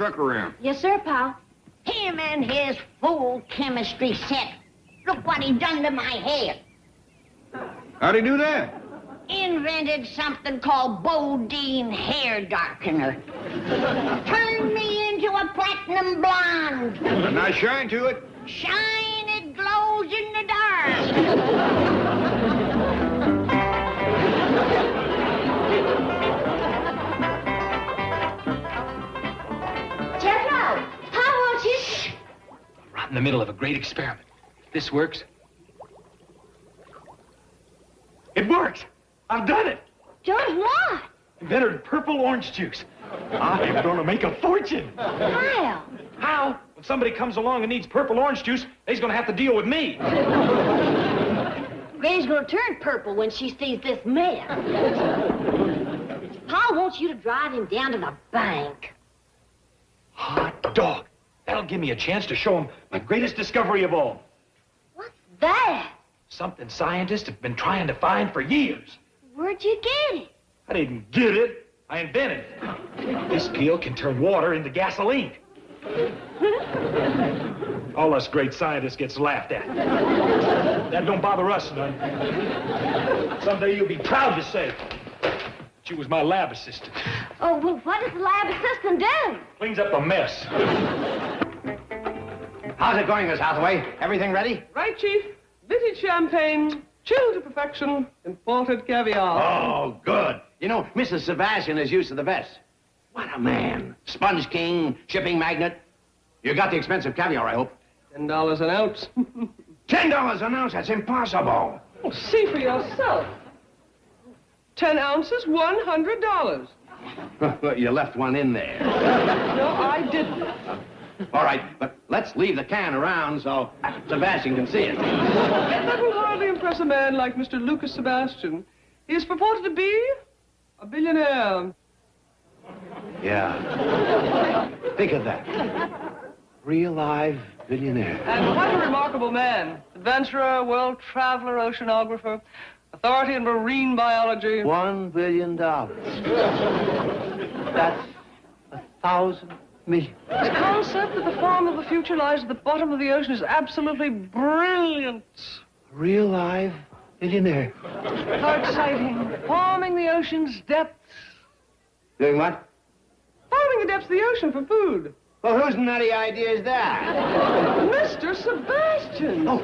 truck around. Yes, sir, pal. Him and his fool chemistry set. Look what he done to my hair. How'd he do that? Invented something called Bodine hair darkener. Turned me into a platinum blonde. A nice shine to it. Shine, it glows in the dark. Jethro, how won't you? Right in the middle of a great experiment. If this works. It works! I've done it! Done what? Invented purple orange juice. I am going to make a fortune. Kyle. How? When somebody comes along and needs purple orange juice, they's going to have to deal with me. Granny's gonna turn purple when she sees this mess. Pa wants you to drive him down to the bank. Hot dog. That'll give me a chance to show him my greatest discovery of all. What's that? Something scientists have been trying to find for years. Where'd you get it? I didn't get it. I invented it. This peel can turn water into gasoline. All us great scientists gets laughed at. That don't bother us none. Someday you'll be proud to say she was my lab assistant. Oh, well, what does the lab assistant do? Cleans up the mess. How's it going, Miss Hathaway? Everything ready? Right, Chief. Vintage champagne, chilled to perfection, imported caviar. Oh, good. You know, Mrs. Sebastian is used to the best. What a man. Sponge king, shipping magnate. You got the expensive caviar, I hope. $10 an ounce. $10 an ounce? That's impossible. Oh, see for yourself. 10 ounces, $100. You left one in there. No, I didn't. All right, but let's leave the can around so Sebastian can see it. That will hardly impress a man like Mr. Lucas Sebastian. He is purported to be a billionaire. Yeah. Think of that. Real live billionaire. And quite a remarkable man. Adventurer, world traveler, oceanographer, authority in marine biology. $1 billion. That's 1,000 million. His concept that the farm of the future lies at the bottom of the ocean is absolutely brilliant. Real live billionaire. How exciting. Farming the ocean's depths. Doing what? Farming the depths of the ocean for food. Well, whose nutty idea is that? Mr. Sebastian! Oh,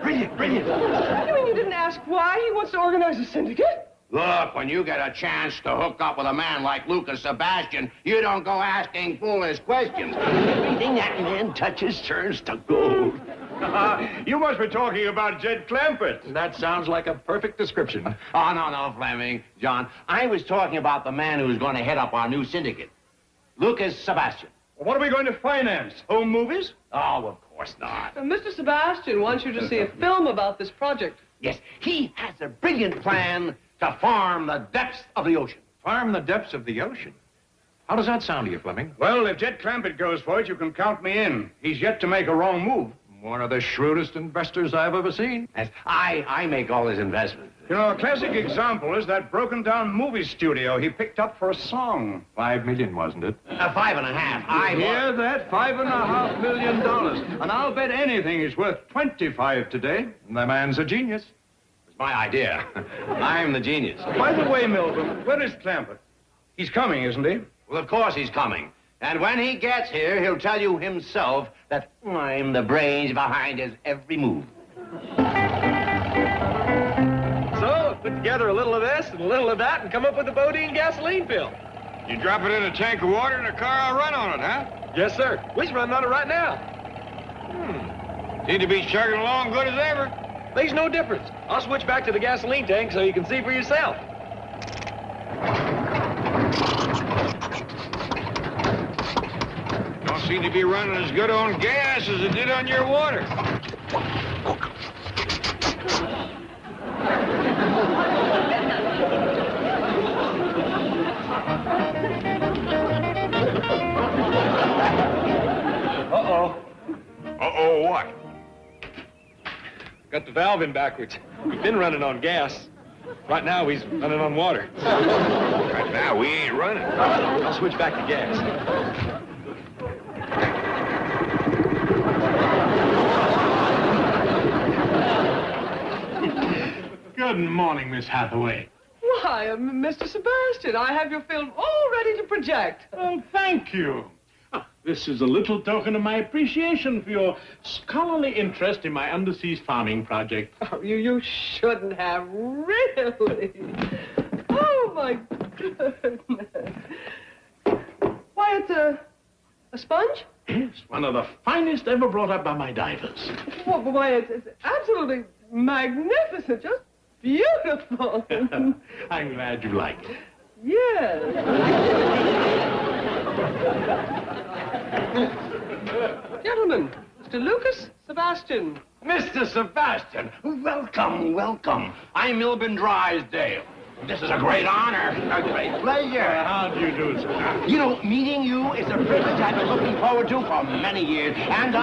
brilliant, brilliant. You mean you didn't ask why he wants to organize a syndicate? Look, when you get a chance to hook up with a man like Lucas Sebastian, you don't go asking foolish questions. Everything that man touches turns to gold. You must be talking about Jed Clampett. That sounds like a perfect description. Oh, no, Fleming. John, I was talking about the man who's going to head up our new syndicate. Lucas Sebastian. What are we going to finance? Home movies? Oh, of course not. Mr. Sebastian wants you to see a film about this project. Yes, he has a brilliant plan to farm the depths of the ocean. Farm the depths of the ocean? How does that sound to you, Fleming? Well, if Jed Clampett goes for it, you can count me in. He's yet to make a wrong move. One of the shrewdest investors I've ever seen. Yes, I make all his investments. You know, a classic example is that broken-down movie studio he picked up for a song. $5 million, wasn't it? 5.5. I Hear that? $5.5 million. And I'll bet anything is worth 25 today. The man's a genius. It's my idea. I'm the genius. By the way, Milton, where is Clampett? He's coming, isn't he? Well, of course he's coming. And when he gets here, he'll tell you himself that I'm the brains behind his every move. So, put together a little of this and a little of that and come up with a Bodine gasoline pill. You drop it in a tank of water and a car will run on it, huh? Yes, sir. We's running on it right now. Seem to be chugging along good as ever. Makes no difference. I'll switch back to the gasoline tank so you can see for yourself. Don't seem to be running as good on gas as it did on your water. Uh-oh. Uh-oh, what? Got the valve in backwards. We've been running on gas. Right now, he's running on water. Right now, we ain't running. I'll switch back to gas. Good morning, Miss Hathaway. Why, Mr. Sebastian, I have your film all ready to project. Oh, thank you. This is a little token of my appreciation for your scholarly interest in my undersea farming project. Oh, you shouldn't have, really. Oh, my goodness. Why, it's a sponge? Yes, one of the finest ever brought up by my divers. Why, it's absolutely magnificent, just beautiful. I'm glad you like it. Yes. Gentlemen, Mr. Lucas Sebastian. Mr. Sebastian, welcome, welcome. I'm Milburn Drysdale. This is a great honor, a great pleasure. How do you do, sir? You know, meeting you is a privilege I've been looking forward to for many years, and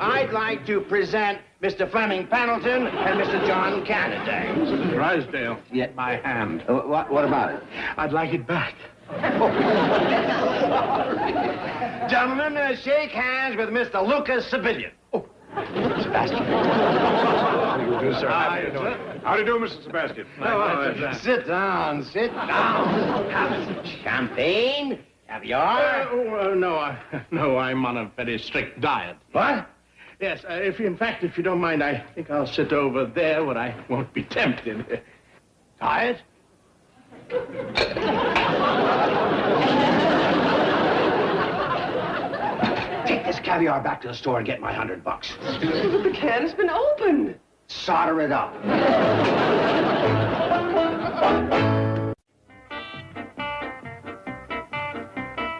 I'd like to present Mr. Fleming Pendleton and Mr. John Canada. Mr. Drysdale, Yeah. my hand. What about it? I'd like it back. Gentlemen, shake hands with Mr. Lucas Sebastian. Oh, Sebastian. How do you do, sir? How do you do? How do you do, Mr. Sebastian? Sit down, sit down. Have some champagne, caviar. No, I'm on a very strict diet. What? Yes, if you don't mind, I think I'll sit over there where I won't be tempted. Tired? Take this caviar back to the store and get my $100. But the can has been opened. Solder it up.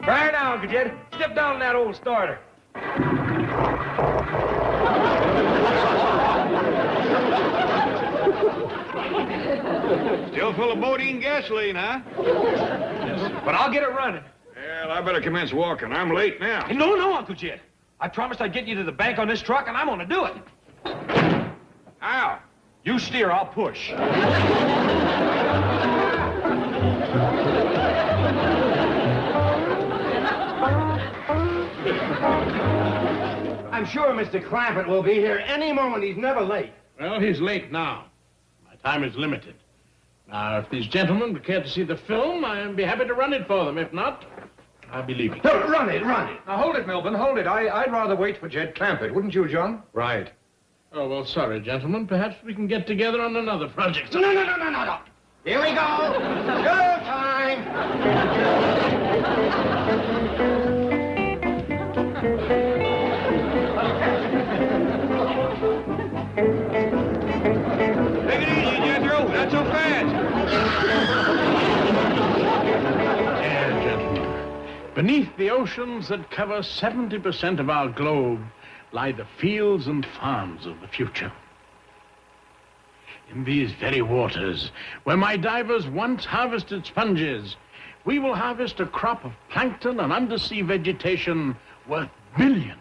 Right now, Uncle Jed. Step down in that old starter. Still full of bodine gasoline, huh? But I'll get it running. Well, I better commence walking. I'm late now. Hey, no, Uncle Jed. I promised I'd get you to the bank on this truck, and I'm gonna do it. How? You steer, I'll push. I'm sure Mr. Clampett will be here any moment. He's never late. Well, he's late now. My time is limited. Now, if these gentlemen would care to see the film, I'd be happy to run it for them. If not, I'll be leaving. No, run it. Now, hold it, Milburn, hold it. I'd rather wait for Jed Clampett, wouldn't you, John? Right. Oh, well, sorry, gentlemen. Perhaps we can get together on another project. No. Here we go. Go time. Take it easy, Jethro. Not so fast. Yeah, gentlemen. Beneath the oceans that cover 70% of our globe lie the fields and farms of the future. In these very waters, where my divers once harvested sponges, we will harvest a crop of plankton and undersea vegetation worth billions.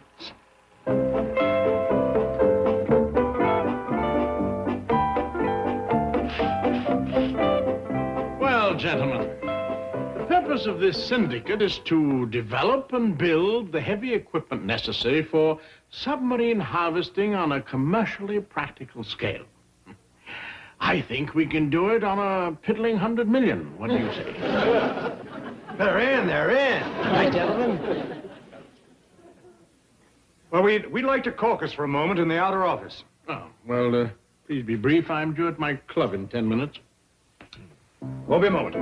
Well, gentlemen, the purpose of this syndicate is to develop and build the heavy equipment necessary for submarine harvesting on a commercially practical scale. I think we can do it on a piddling 100 million. What do you say? They're in. Right, gentlemen. Well, we'd like to caucus for a moment in the outer office. Oh, well, please be brief. I'm due at my club in 10 minutes. Won't be a moment.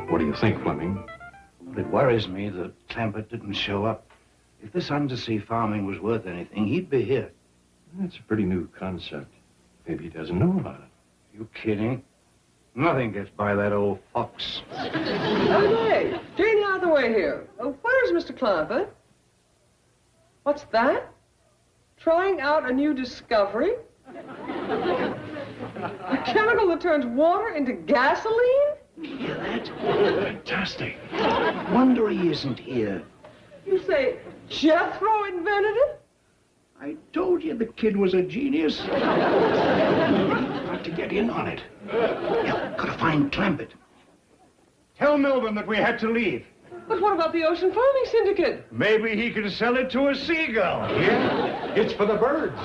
What do you think, Fleming? Well, it worries me that Clampett didn't show up. If this undersea farming was worth anything, he'd be here. That's a pretty new concept. Maybe he doesn't know about it. You kidding? Nothing gets by that old fox. Hey, Jane Hathaway here. Where's Mr. Clampett? What's that? Trying out a new discovery? A chemical that turns water into gasoline? Hear that? Fantastic. Wonder he isn't here. You say Jethro invented it? I told you the kid was a genius. Got to get in on it. Yeah, gotta find Clampett. Tell Milburn that we had to leave. But what about the Ocean Farming Syndicate? Maybe he can sell it to a seagull. Yeah, it's for the birds.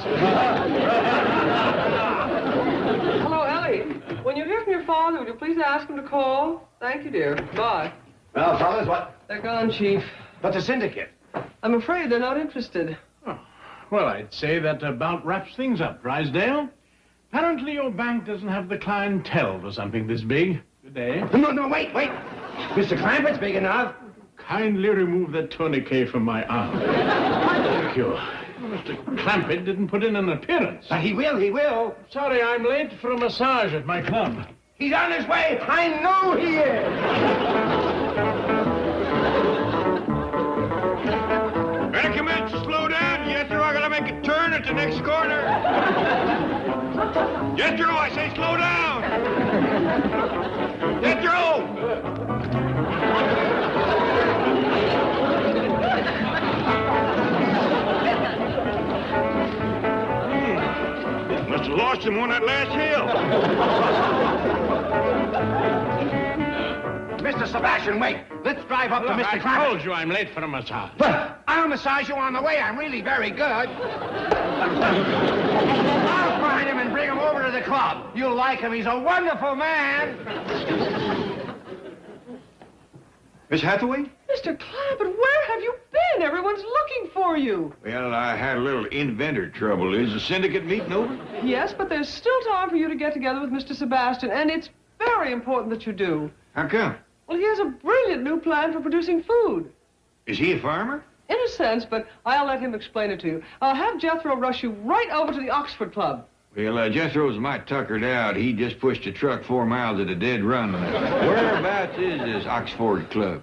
Hello, Ellie. When you hear from your father, would you please ask him to call? Thank you, dear. Bye. Well, fellas, what? They're gone, Chief. But the syndicate. I'm afraid they're not interested. Oh, well, I'd say that about wraps things up, Drysdale. Apparently your bank doesn't have the clientele for something this big. Good day. No, wait. Mr. Clampett's big enough. Kindly remove that tourniquet from my arm. Thank you. Mr. Clampett didn't put in an appearance. But he will. Sorry, I'm late for a massage at my club. He's on his way. I know he is. Better commence to slow down, Jethro. I gotta make a turn at the next corner. Jethro, I say slow down. Jethro! Must have lost him on that last hill. Mr. Sebastian, wait. Let's drive up to Mr. I Clampett. told you I'm late for a massage. Well, I'll massage you on the way. I'm really very good. I'll find him and bring him over to the club. You'll like him. He's a wonderful man. Miss Hathaway? Mr. Clampett, where have you been? Everyone's looking for you. Well, I had a little inventor trouble. Is the syndicate meeting over? Yes, but there's still time for you to get together with Mr. Sebastian, and it's very important that you do. How come? Well, he has a brilliant new plan for producing food. Is he a farmer? In a sense, but I'll let him explain it to you. I'll have Jethro rush you right over to the Oxford Club. Well, Jethro's might tuckered out. He just pushed a truck 4 miles at a dead run. Whereabouts is this Oxford Club?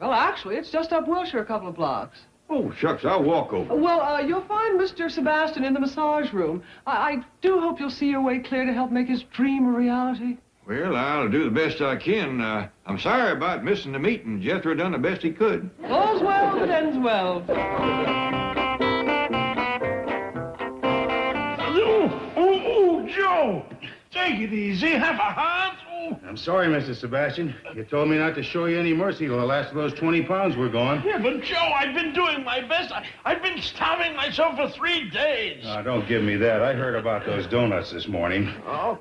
Well, actually, it's just up Wilshire a couple of blocks. Oh, shucks, I'll walk over. Well, you'll find Mr. Sebastian in the massage room. I do hope you'll see your way clear to help make his dream a reality. Well, I'll do the best I can. I'm sorry about missing the meeting. Jethro done the best he could. All's well that ends well. Oh, Joe! Take it easy. Have a heart. Oh. I'm sorry, Mr. Sebastian. You told me not to show you any mercy till the last of those 20 pounds were gone. Yeah, but Joe, I've been doing my best. I've been starving myself for 3 days. Don't give me that. I heard about those donuts this morning. Oh?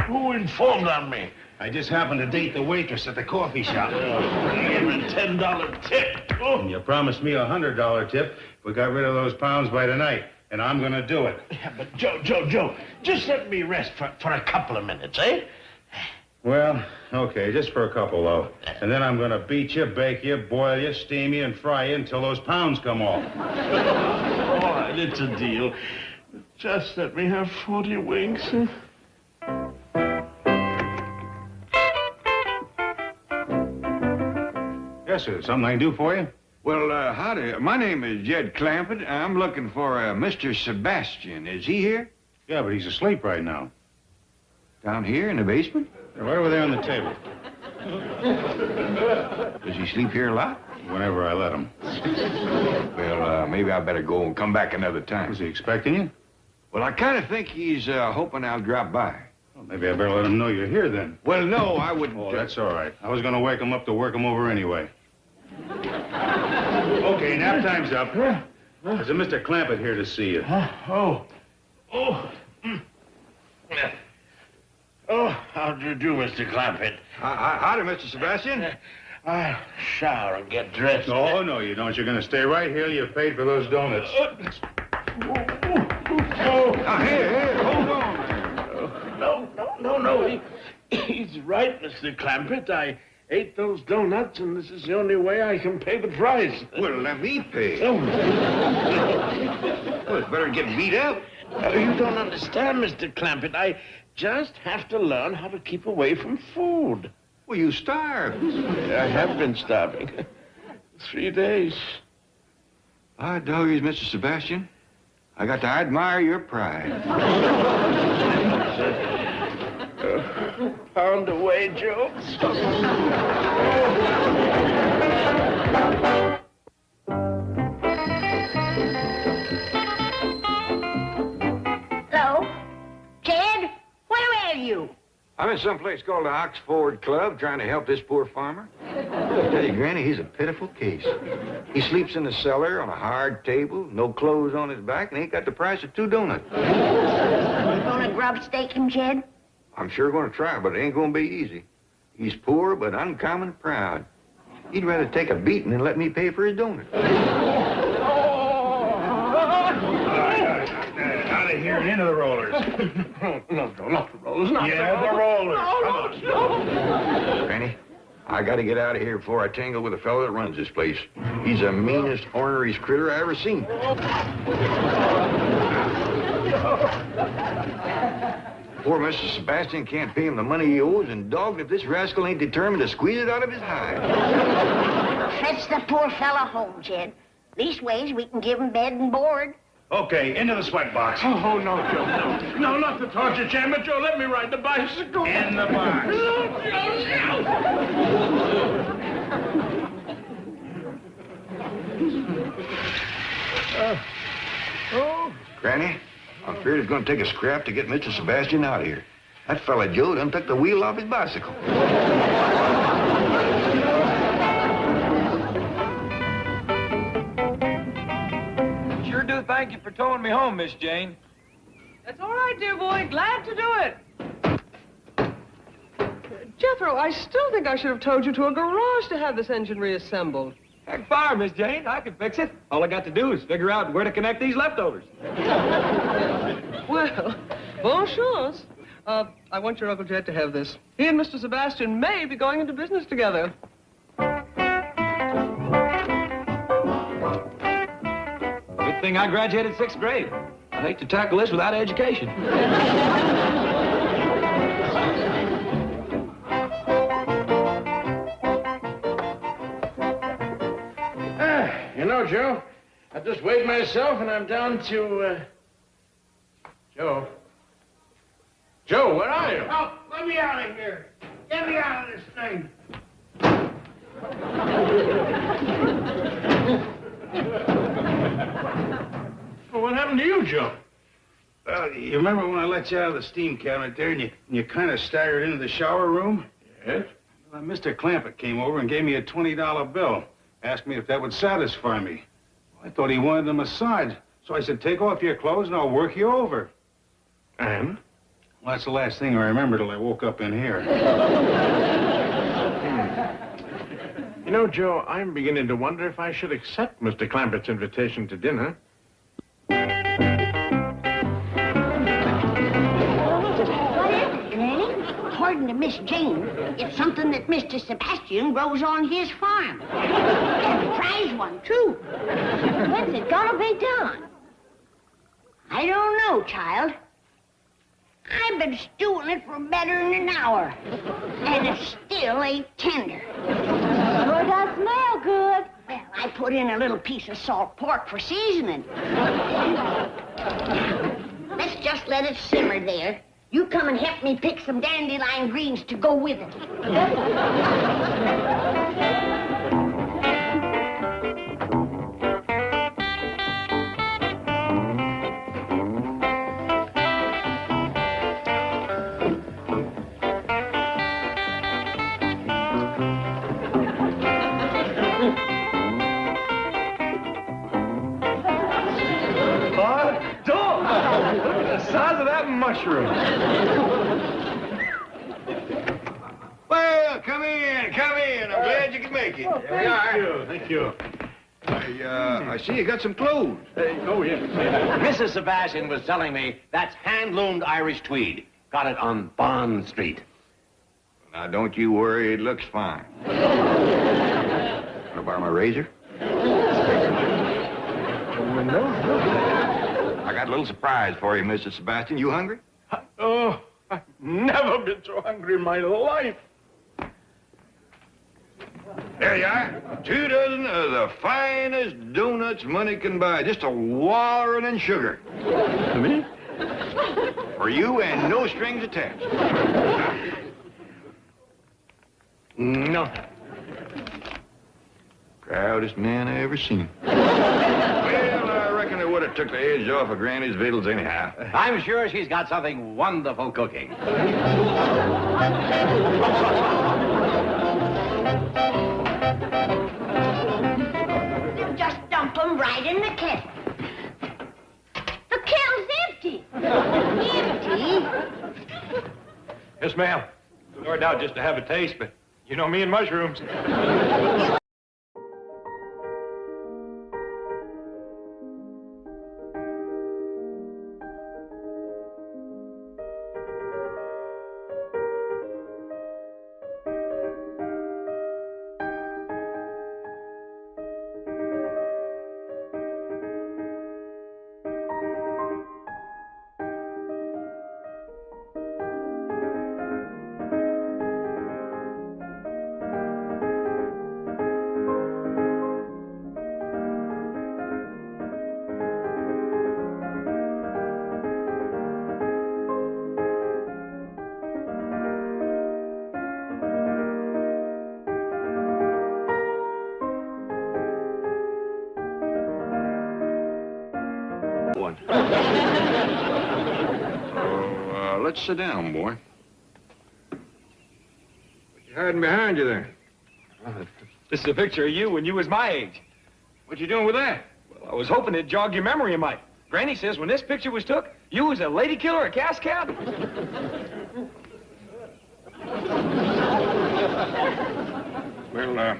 Who informed on me? I just happened to date the waitress at the coffee shop. Give a $10 tip. Oh. And you promised me a $100 tip if we got rid of those pounds by tonight. And I'm gonna do it. Yeah, but Joe, just let me rest for a couple of minutes, eh? Well, okay, just for a couple, though. And then I'm gonna beat you, bake you, boil you, steam you, and fry you until those pounds come off. All right, it's a deal. Just let me have 40 winks. Yes, sir. Something I can do for you? Well, howdy. My name is Jed Clampett. I'm looking for Mr. Sebastian. Is he here? Yeah, but he's asleep right now. Down here in the basement? Right over there on the table. Does he sleep here a lot? Whenever I let him. Well, maybe I better go and come back another time. Was he expecting you? Well, I kind of think he's hoping I'll drop by. Well, maybe I better let him know you're here then. Well, no, I wouldn't. Oh, that's all right. I was going to wake him up to work him over anyway. Okay, nap time's up. There's a Mr. Clampett here to see you. Oh, how do you do, Mr. Clampett? Howdy, Mr. Sebastian. I'll shower and get dressed. Oh, no, you don't. You're going to stay right here. You paid for those donuts. Now, here, hold on. No. He's right, Mr. Clampett. I ate those donuts, and this is the only way I can pay the price. Well, let me pay. Oh. Well, it's better than getting beat up. You don't understand, Mr. Clampett. I just have to learn how to keep away from food. Well, you starved. I have been starving. 3 days. By doggies, Mr. Sebastian, I got to admire your pride. Pound away, Joe. Hello? Ted? Where are you? I'm in some place called the Oxford Club trying to help this poor farmer. I tell you, Granny, he's a pitiful case. He sleeps in the cellar on a hard table, no clothes on his back, and ain't got the price of 2 donuts. You gonna grub stake him, Jed? I'm sure going to try, but it ain't going to be easy. He's poor, but uncommon proud. He'd rather take a beating than let me pay for his donuts. Out of here and into the rollers. No, not the rollers. Not Yeah, the rollers. Come on. Granny, I got to get out of here before I tangle with the fellow that runs this place. He's the meanest, orneriest critter I ever seen. Poor Mr. Sebastian can't pay him the money he owes, and dogged if this rascal ain't determined to squeeze it out of his hide. Fetch the poor fella home, Jed. Leastways, we can give him bed and board. Okay, into the sweat box. Oh, no, Joe, no. No, not the torture chamber. Joe, let me ride the bicycle. In the box. No, Joe, Granny, I'm afraid it's going to take a scrap to get Mr. Sebastian out of here. That fella Joe done took the wheel off his bicycle. Sure do thank you for towing me home, Miss Jane. That's all right, dear boy. Glad to do it. Jethro, I still think I should have towed you to a garage to have this engine reassembled. Heck fire, Miss Jane. I can fix it. All I got to do is figure out where to connect these leftovers. Well, bon chance. I want your Uncle Jed to have this. He and Mr. Sebastian may be going into business together. Good thing I graduated 6th grade. I hate to tackle this without education. You know, Joe, I just weighed myself and I'm down to, Joe. Joe, where are you? Oh, let me out of here. Get me out of this thing. Well, what happened to you, Joe? Well, you remember when I let you out of the steam cabinet there and you kind of staggered into the shower room? Yes? Well, Mr. Clampett came over and gave me a $20 bill. Asked me if that would satisfy me. I thought he wanted a massage. So I said, take off your clothes and I'll work you over. And? Well, that's the last thing I remember till I woke up in here. You know, Joe, I'm beginning to wonder if I should accept Mr. Clampett's invitation to dinner. What is it, Granny? According to Miss Jane, it's something that Mr. Sebastian grows on his farm. And a prize one, too. When's it gonna be done? I don't know, child. I've been stewing it for better than an hour. And it still ain't tender. Sure does smell good. Well, I put in a little piece of salt pork for seasoning. Let's just let it simmer there. You come and help me pick some dandelion greens to go with it. The size of that mushroom. Well, come in, come in. I'm glad you could make it. Here we are. Thank you. I see you got some clothes. Oh, yes. Mrs. Sebastian was telling me that's hand-loomed Irish tweed. Got it on Bond Street. Now, don't you worry. It looks fine. Want to borrow my razor? No. I got a little surprise for you, Mr. Sebastian. You hungry? Oh, I've never been so hungry in my life. There you are. 2 dozen of the finest donuts money can buy. Just a wallering in sugar. To me? For you and no strings attached. No. Proudest man I ever seen. Well, I reckon it would have took the edge off of Granny's victuals anyhow. I'm sure she's got something wonderful cooking. You just dump them right in the kettle. The kettle's empty. Empty? Yes, ma'am. Started out just to have a taste, but you know me and mushrooms. Let's sit down, boy. What you hiding behind you there? This is a picture of you when you was my age. What you doing with that? Well, I was hoping it'd jog your memory a mite. Granny says when this picture was took, you was a lady killer, a cash cow. Well,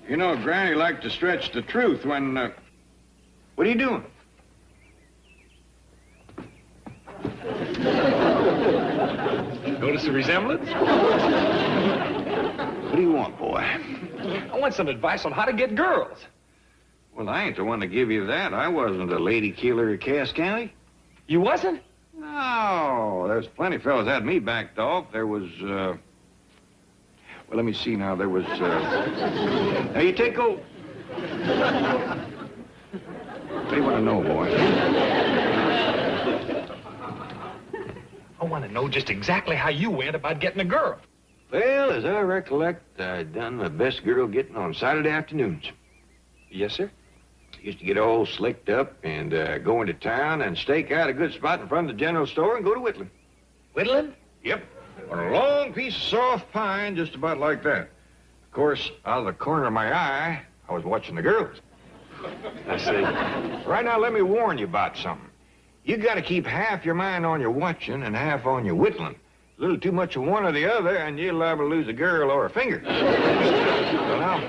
you know, Granny liked to stretch the truth when, What are you doing? Notice the resemblance? What do you want, boy? I want some advice on how to get girls. Well, I ain't the one to give you that. I wasn't a lady killer at Cass County. You wasn't? No, there's plenty of fellas had me backed off. There was, Well, let me see now. There was, Now, you take old... What do you want to know, boy? I want to know just exactly how you went about getting a girl. Well, as I recollect, I'd done my best girl getting on Saturday afternoons. Yes, sir? Used to get all slicked up and go into town and stake out a good spot in front of the general store and go to whittling. Whittling? Yep. On a long piece of soft pine, just about like that. Of course, out of the corner of my eye, I was watching the girls. I see. Right now, let me warn you about something. You got to keep half your mind on your watching and half on your whittling. A little too much of one or the other, and you're liable to lose a girl or a finger. Well, now,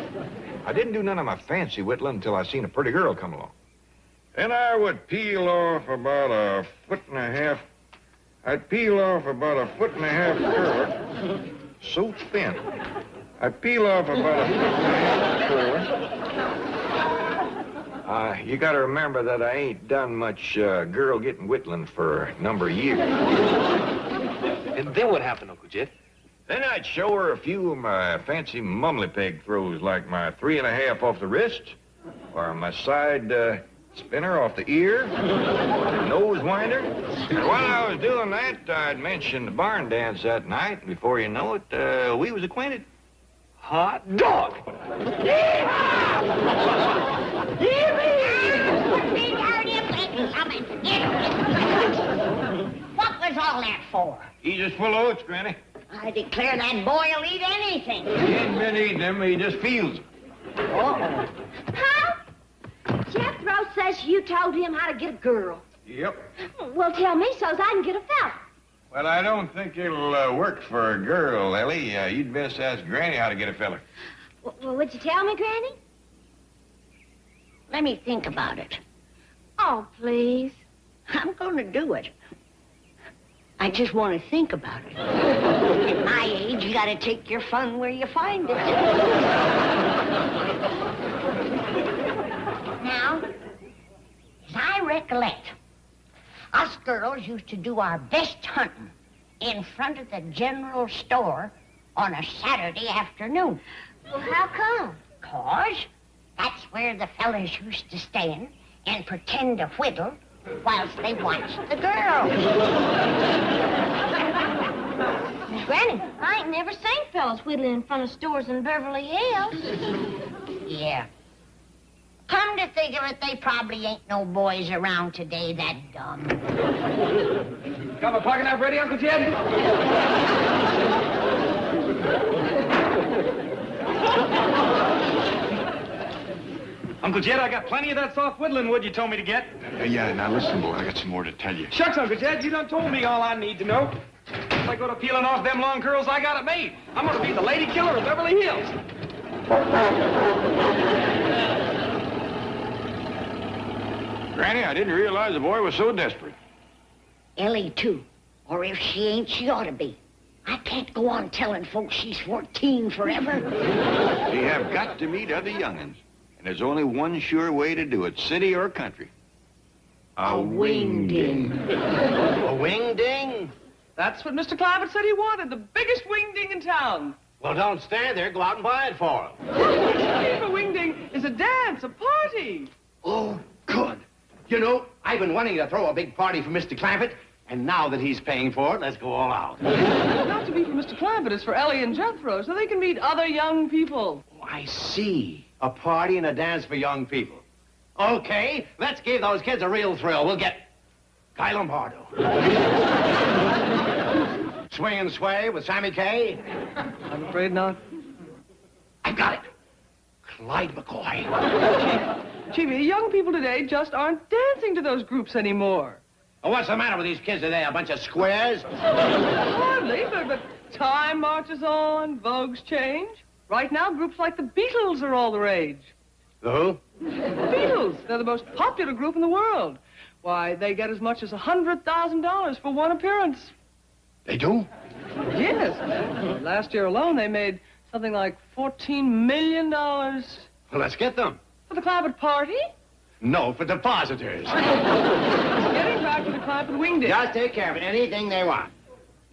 I didn't do none of my fancy whittling until I seen a pretty girl come along. Then I would peel off about a foot and a half. I'd peel off about a foot and a half curler, so thin. I'd peel off about a foot and a half curler. You got to remember that I ain't done much girl getting whittling for a number of years. And then what happened, Uncle Jed? Then I'd show her a few of my fancy mumbly peg throws, like my 3.5 off the wrist, or my side spinner off the ear, or the nose winder. And while I was doing that, I'd mention the barn dance that night, and before you know it, we was acquainted. Hot dog! What was all that for? He's just full of oats, Granny. I declare that boy will eat anything. He ain't been eating them, he just feels them. Uh-oh. Huh? Jethro says you told him how to get a girl. Yep. Well, tell me so's I can get a fella. Well, I don't think it'll work for a girl, Ellie. You'd best ask Granny how to get a fella. Well, would you tell me, Granny? Let me think about it. Oh, please. I'm going to do it. I just want to think about it. At my age, you got to take your fun where you find it. Now, as I recollect, us girls used to do our best hunting in front of the general store on a Saturday afternoon. Well, how come? 'Cause that's where the fellas used to stand and pretend to whittle whilst they watched the girls. Granny, I ain't never seen fellas whittling in front of stores in Beverly Hills. Yeah. Come to think of it, they probably ain't no boys around today that dumb. Got my pocket knife ready, Uncle Jed? Uncle Jed, I got plenty of that soft whittling wood you told me to get. Yeah, now listen, boy, I got some more to tell you. Shucks, Uncle Jed, you done told me all I need to know. If I go to peeling off them long curls, I got it made. I'm gonna be the lady killer of Beverly Hills. Granny, I didn't realize the boy was so desperate. Ellie, too. Or if she ain't, she ought to be. I can't go on telling folks she's 14 forever. You have got to meet other young'uns. And there's only one sure way to do it, city or country. A wingding. A wing-ding? That's what Mr. Clampett said he wanted, the biggest wingding in town. Well, don't stand there. Go out and buy it for him. A wingding is a dance, a party. Oh, good. You know, I've been wanting to throw a big party for Mr. Clampett, and now that he's paying for it, let's go all out. Not to be for Mr. Clampett, it's for Ellie and Jethro, so they can meet other young people. Oh, I see. A party and a dance for young people. Okay, let's give those kids a real thrill. We'll get Guy Lombardo. Swing and Sway with Sammy Kaye. I'm afraid not. I've got it. Clyde McCoy. Chief, young people today just aren't dancing to those groups anymore. Oh, what's the matter with these kids today? A bunch of squares? Hardly, but time marches on, vogues change. Right now, groups like the Beatles are all the rage. The who? The Beatles. They're the most popular group in the world. Why, they get as much as $100,000 for one appearance. They do? Yes. Last year alone, they made something like $14 million. Well, let's get them. For the Clampett party? No, for depositors. Getting back to the Clampett wingding. Just take care of it. Anything they want.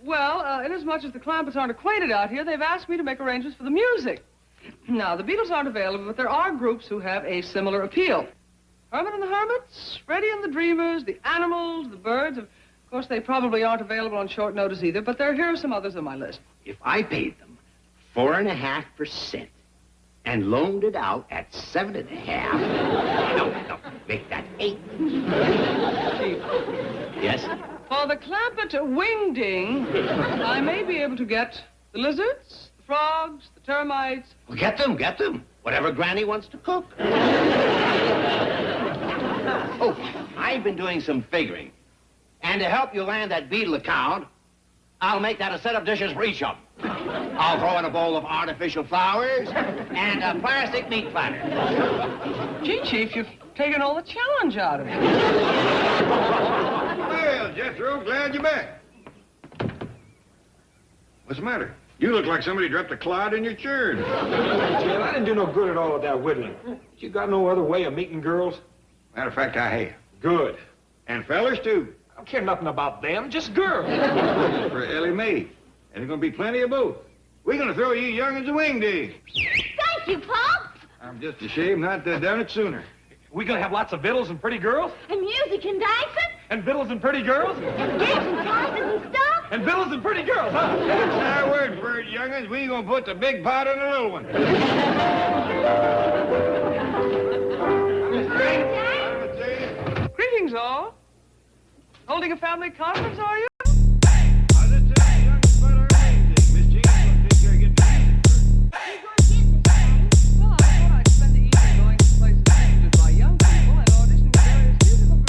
Well, inasmuch as the Clampetts aren't acquainted out here, they've asked me to make arrangements for the music. Now, the Beatles aren't available, but there are groups who have a similar appeal. Herman and the Hermits, Freddie and the Dreamers, the Animals, the Birds. Of course, they probably aren't available on short notice either, but here are some others on my list. If I paid them 4.5% and loaned it out at 7.5%, no, make that 8. Chief. Yes? For the Clampett wingding, I may be able to get the lizards, the frogs, the termites. Well, get them. Whatever Granny wants to cook. Oh, I've been doing some figuring. And to help you land that Beatle account, I'll make that a set of dishes for each of them. I'll throw in a bowl of artificial flowers and a plastic meat platter. Gee, Chief, you've taken all the challenge out of it. Well, Jethro, glad you're back. What's the matter? You look like somebody dropped a clod in your churn. Jed, I didn't do no good at all with that whittling. You got no other way of meeting girls? Matter of fact, I have. Good. And fellers, too. I don't care nothing about them, just girls. For Ellie Mae. And there's going to be plenty of both. We're going to throw you young'uns a wingding. Thank you, Pop. I'm just ashamed not to have done it sooner. We gonna have lots of vittles and pretty girls? And music and dancing. And vittles and pretty girls? And games and prizes and stuff. And vittles and pretty girls, huh? That's our word for it, young'uns. We're going to put the big pot on the little one. Greetings, all. Holding a family conference, are you? Well, I thought I'd spend the evening going to places visited by young people and auditioning for various musical groups.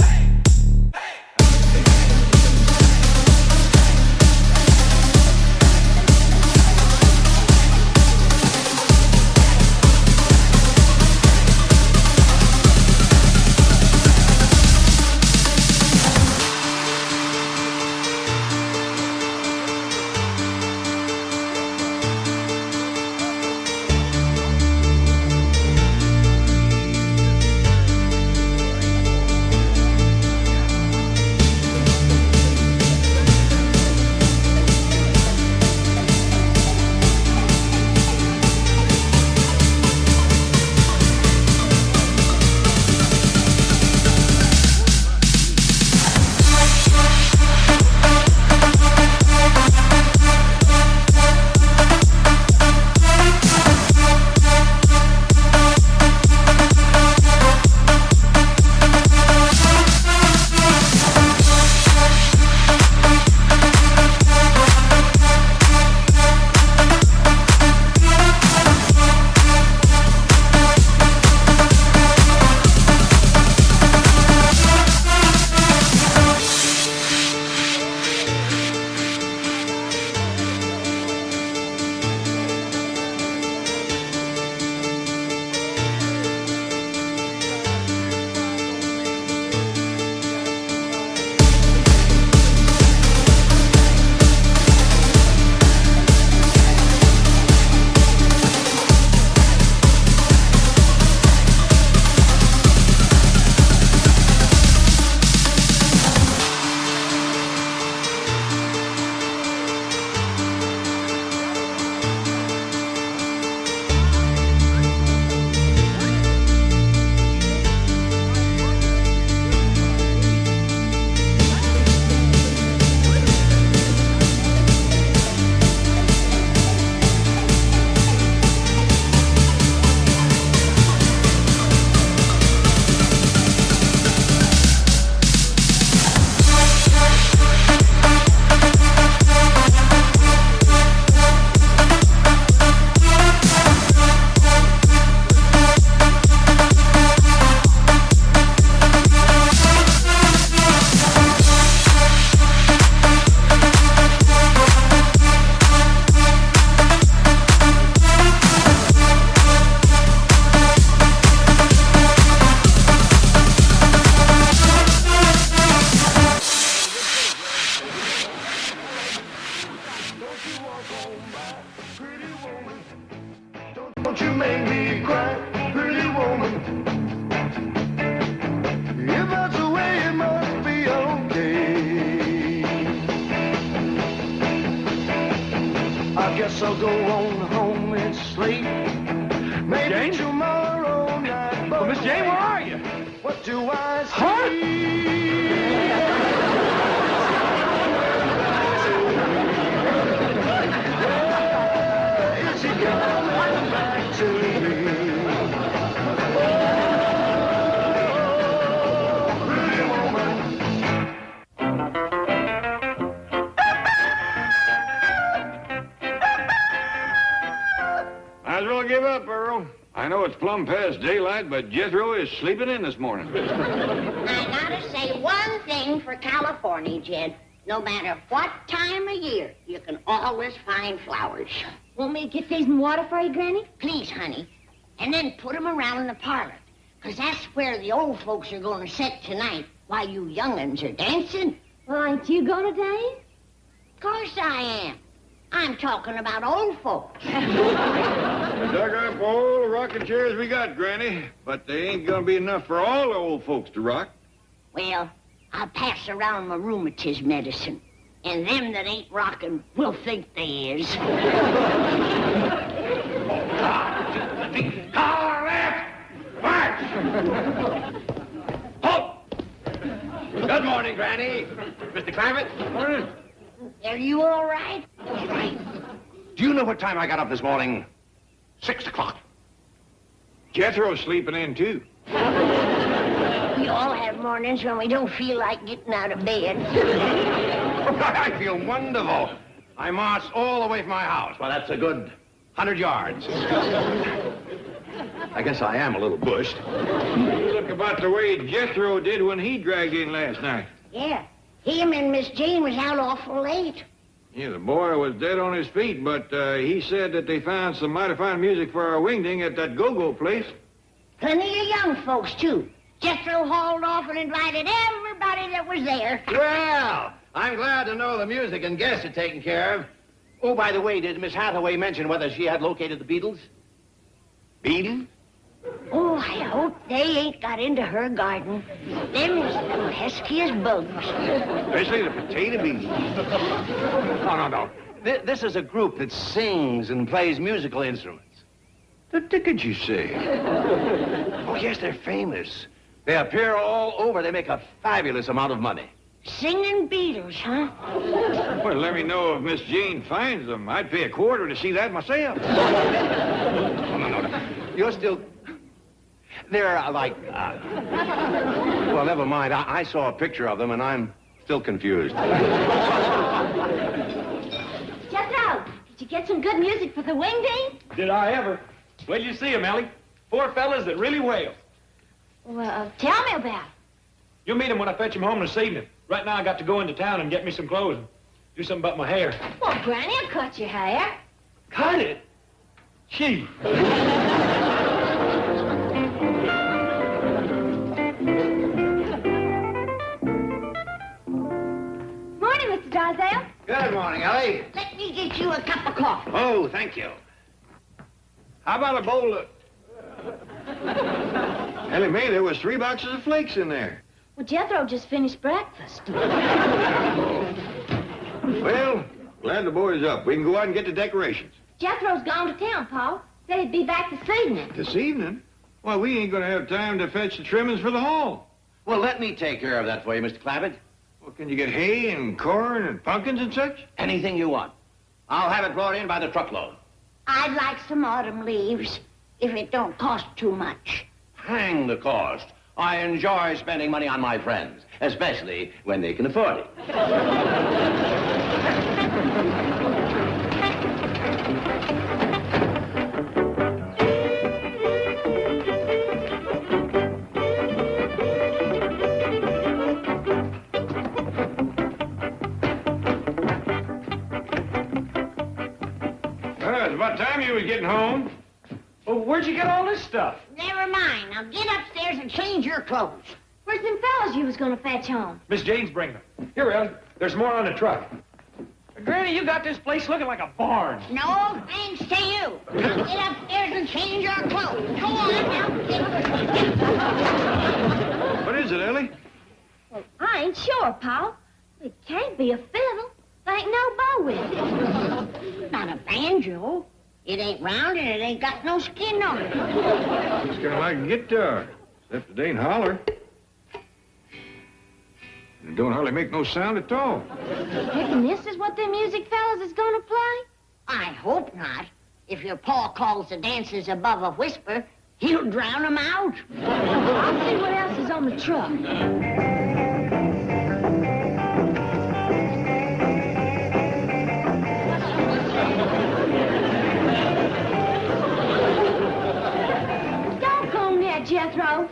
Won't you make me cry, pretty woman? If that's the way it must be, okay. I guess I'll go on home, it's late. Maybe Jane? tomorrow night. Well, Miss Jane, where are you? What do I see? Is he coming back to me? Oh, pretty woman. Might as well give up, Earl. I know it's plumb past daylight, but Jethro is sleeping in this morning. I gotta say one thing for California, Jed. No matter what time of year, you can always find flowers. Want me to get these in water for you, Granny? Please, honey. And then put them around in the parlor. 'Cause that's where the old folks are gonna sit tonight while you young'uns are dancing. Well, ain't you gonna dance? Of course I am. I'm talking about old folks. Dug up all the rocking chairs we got, Granny, but they ain't gonna be enough for all the old folks to rock. Well, I'll pass around my rheumatism medicine. And them that ain't rocking will think they is. Car left! March! Halt! Good morning, Granny. Mr. Clampett? Morning. Are you all right? Do you know what time I got up this morning? 6 o'clock. Jethro's sleeping in, too. We all have mornings when we don't feel like getting out of bed. I feel wonderful. I marched all the way from my house. Well, that's a good 100 yards. I guess I am a little bushed. You look about the way Jethro did when he dragged in last night. Yeah, him and Miss Jane was out awful late. Yeah, the boy was dead on his feet, but he said that they found some mighty fine music for our wingding at that go-go place. Plenty of young folks, too. Jethro hauled off and invited everybody that was there. Well, I'm glad to know the music and guests are taken care of. Oh, by the way, did Miss Hathaway mention whether she had located the Beatles? Beatles? Oh, I hope they ain't got into her garden. Them is the peskiest bugs. Especially the potato beans. No. This is a group that sings and plays musical instruments. The dickens you say? Oh, yes, they're famous. They appear all over. They make a fabulous amount of money. Singing Beatles, huh? Well, let me know if Miss Jean finds them. I'd pay $25 to see that myself. No. You're still... They're like... Well, never mind. I saw a picture of them, and I'm still confused. Jethro, did you get some good music for the wingding? Did I ever? Where'd you see 'em, Ellie? 4 fellas that really wail. Well, tell me about it. You'll meet 'em when I fetch 'em home this evening. Right now, I got to go into town and get me some clothes and do something about my hair. Well, Granny will cut your hair. Cut it? Gee. Morning, Mr. Drysdale. Good morning, Ellie. Let me get you a cup of coffee. Oh, thank you. How about a bowl of... Ellie Mae, there was 3 boxes of flakes in there. Well, Jethro just finished breakfast. Well, glad the boy's up. We can go out and get the decorations. Jethro's gone to town, Pa. Said he'd be back this evening. This evening? Why, we ain't gonna have time to fetch the trimmings for the hall. Well, let me take care of that for you, Mr. Clampett. Well, can you get hay and corn and pumpkins and such? Anything you want. I'll have it brought in by the truckload. I'd like some autumn leaves, if it don't cost too much. Hang the cost. I enjoy spending money on my friends, especially when they can afford it. Well, it's about time you was getting home. Well, where'd you get all this stuff? Never mind. Now get upstairs and change your clothes. Where's them fellas you was gonna fetch home? Miss Jane's bringing them. Here, Ellie. There's more on the truck. Granny, you got this place looking like a barn. No, thanks to you. Get upstairs and change our clothes. Go on now. What is it, Ellie? Well, I ain't sure, Pa. It can't be a fiddle. There ain't no bow with it. Not a banjo. It ain't round and it ain't got no skin on it. It's kind of like a guitar, except it ain't holler. It don't hardly make no sound at all. Reckon this is what them music fellas is gonna play? I hope not. If your pa calls the dances above a whisper, he'll drown 'em out. I'll see what else is on the truck. Doggone that, Jethro.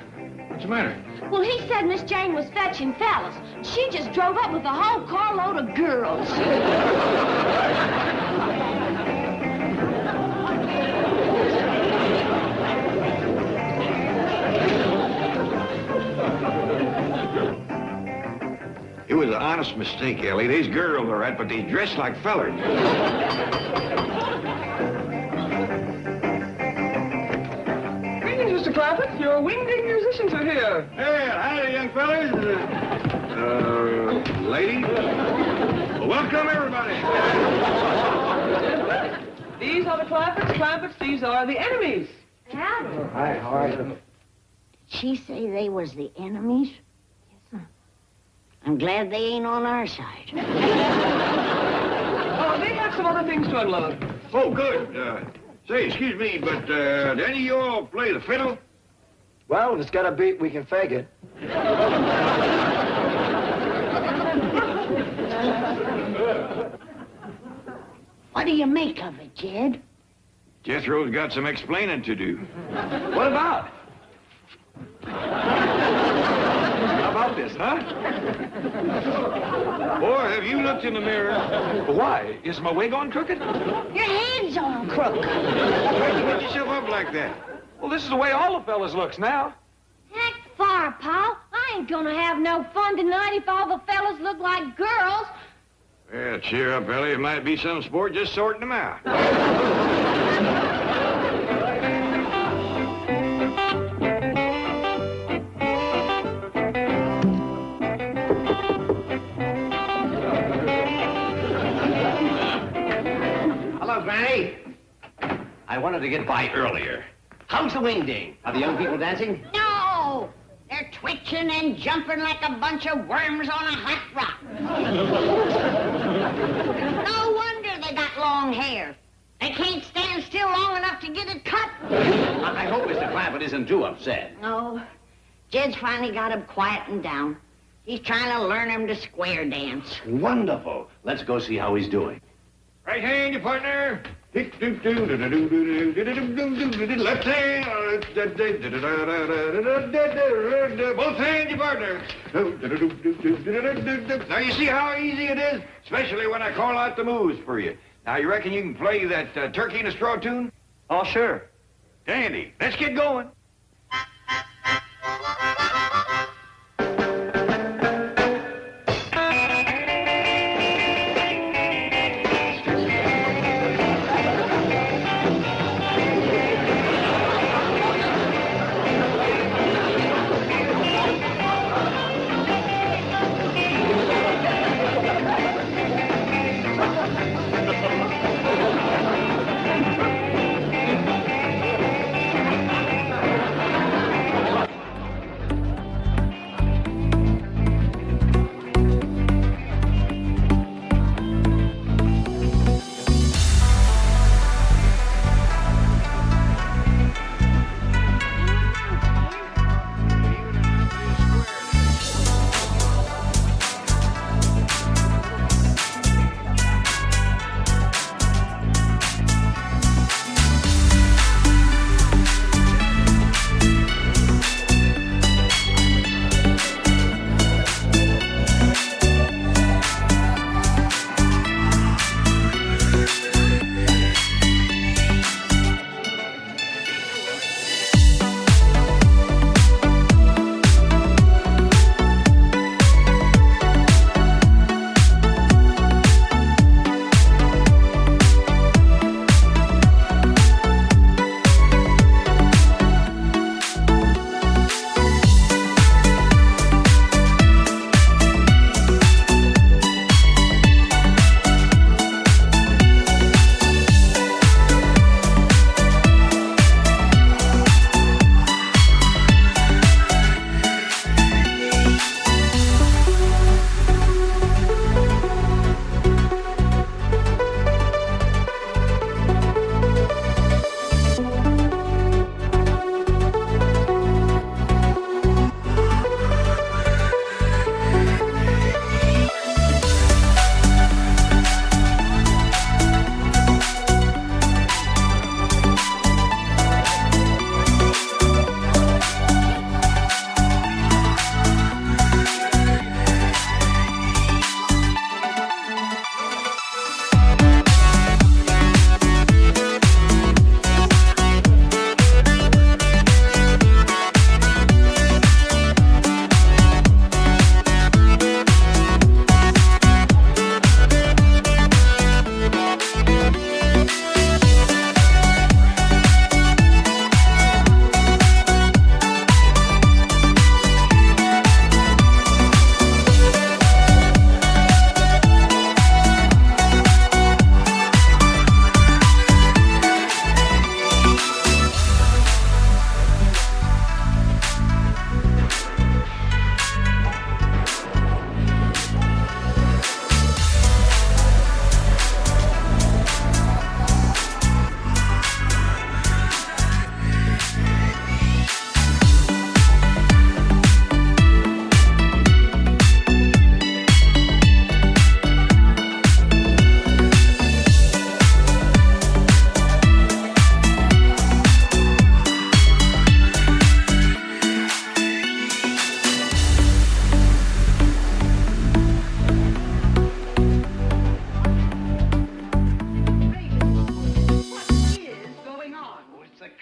What's the matter? Well, he said Miss Jane was fetching fellas. She just drove up with a whole carload of girls. It was an honest mistake, Ellie. These girls are right, but they dress like fellers. Greetings, Mr. Clampett. Your wingding musicians are here. Hey, howdy, young fellas. Lady. Well, welcome, everybody. These are the Clampetts. These are the enemies. Howdy. Hi, how are you? Did she say they was the enemies? Yes, sir. I'm glad they ain't on our side. Oh, they have some other things to unload. Oh, good. Say, excuse me, but do any of you all play the fiddle? Well, if it's got a beat, we can fake it. What do you make of it, Jed? Jethro's got some explaining to do. What about? How about this, huh? Boy, have you looked in the mirror? Why? Is my wig on crooked? Your head's on crook. Why'd you get yourself up like that? Well, this is the way all the fellas looks now. Heck far, Pa. I ain't gonna have no fun tonight if all the fellas look like girls. Well, cheer up, Ellie. It might be some sport just sorting them out. Hello, Granny. I wanted to get by earlier. How's the wingding? Are the young people dancing? No! They're twitching and jumping like a bunch of worms on a hot rock. No wonder they got long hair. They can't stand still long enough to get it cut. I hope Mr. Clampett isn't too upset. No. Jed's finally got him quieting down. He's trying to learn him to square dance. Wonderful. Let's go see how he's doing. Right hand, your partner. Left hand. Both hands, your partner. Now, you see how easy it is? Especially when I call out the moves for you. Now, you reckon you can play that turkey in a straw tune? Oh, sure. Dandy. Let's get going.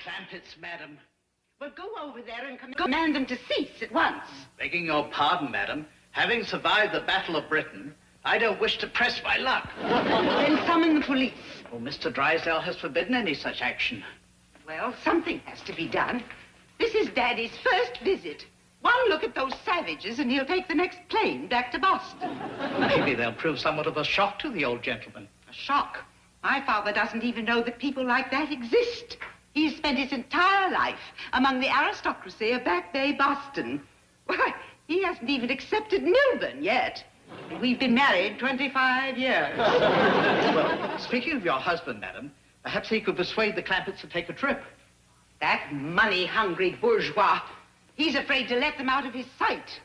Clampets, madam. Well, go over there and command them to cease at once. Begging your pardon, madam, having survived the Battle of Britain, I don't wish to press my luck. Then summon the police. Oh, Mr. Drysdale has forbidden any such action. Well, something has to be done. This is Daddy's first visit. One look at those savages and he'll take the next plane back to Boston. Maybe they'll prove somewhat of a shock to the old gentleman. A shock? My father doesn't even know that people like that exist. He's spent his entire life among the aristocracy of Back Bay, Boston. Why, he hasn't even accepted Milburn yet. We've been married 25 years. Well, speaking of your husband, madam, perhaps he could persuade the Clampets to take a trip. That money-hungry bourgeois. He's afraid to let them out of his sight.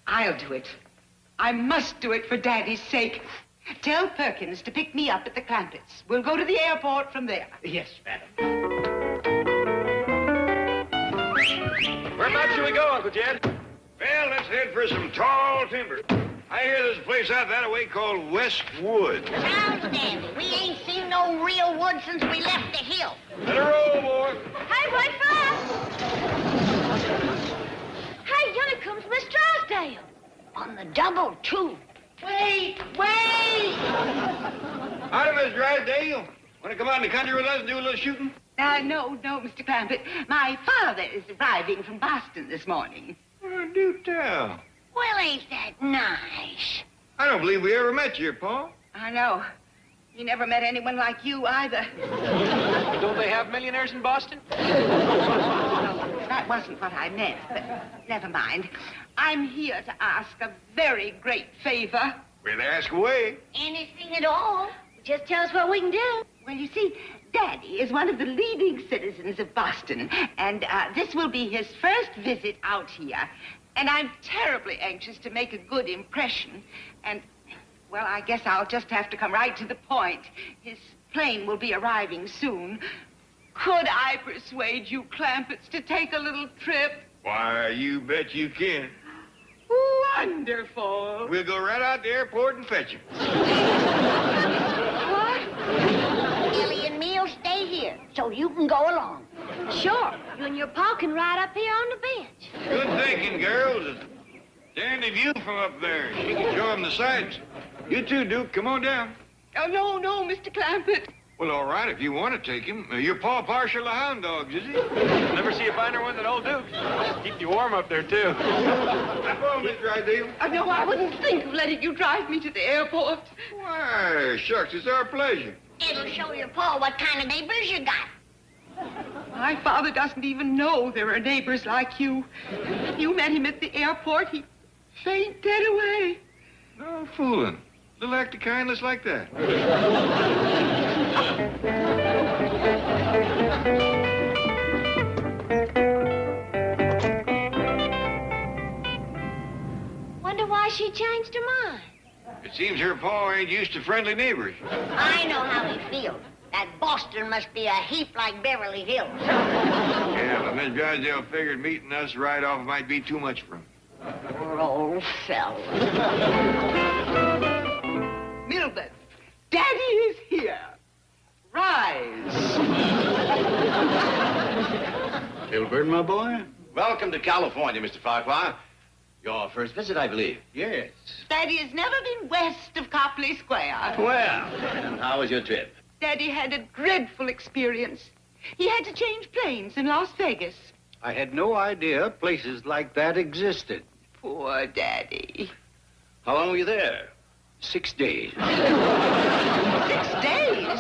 I'll do it. I must do it for Daddy's sake. Tell Perkins to pick me up at the Clampets. We'll go to the airport from there. Yes, madam. Whereabouts should we go, Uncle Jed? Well, let's head for some tall timber. I hear there's a place out that way called Westwood. Sounds dandy. We ain't seen no real wood since we left the hill. Let her roll, boy. Hey, wait fast! Hey, yonder comes Miss Drysdale. On the double, too. Wait! Howdy, Miss Drysdale. Want to come out in the country with us and do a little shooting? No, Mr. Clampett. My father is arriving from Boston this morning. Well, do tell. Well, ain't that nice? I don't believe we ever met you, Pa. I know. He never met anyone like you either. Don't they have millionaires in Boston? No, that wasn't what I meant, but never mind. I'm here to ask a very great favor. Well, ask away. Anything at all? Just tell us what we can do. Well, you see, Daddy is one of the leading citizens of Boston, and this will be his first visit out here. And I'm terribly anxious to make a good impression. And, well, I guess I'll just have to come right to the point. His plane will be arriving soon. Could I persuade you Clampets to take a little trip? Why, you bet you can. Wonderful. We'll go right out to the airport and fetch you. What? Ellie and me'll stay here, so you can go along. Sure. You and your pa can ride up here on the bench. Good thinking, girls. It's a dandy view from up there. She can show them the sights. You too, Duke. Come on down. Oh, no, Mr. Clampett. Well, all right, if you want to take him. Your pa partial to hound dogs, is he? Never see a finer one than old Duke's. Keep you warm up there, too. Come on, Miss Drysdale. No, I wouldn't think of letting you drive me to the airport. Why, shucks, it's our pleasure. It'll show your pa what kind of neighbors you got. My father doesn't even know there are neighbors like you. You met him at the airport, he fainted away. No fooling. Little act of kindness like that. Wonder why she changed her mind. It seems her pa ain't used to friendly neighbors. I know how he feels. That Boston must be a heap like Beverly Hills. Yeah, but Miss Drysdale figured meeting us right off might be too much for him. Poor old fella. Milburn, Daddy is here. Rise. Milburn, my boy. Welcome to California, Mr. Farquhar. Your first visit, I believe. Yes. Daddy has never been west of Copley Square. Well, and how was your trip? Daddy had a dreadful experience. He had to change planes in Las Vegas. I had no idea places like that existed. Poor Daddy. How long were you there? 6 days. 6 days?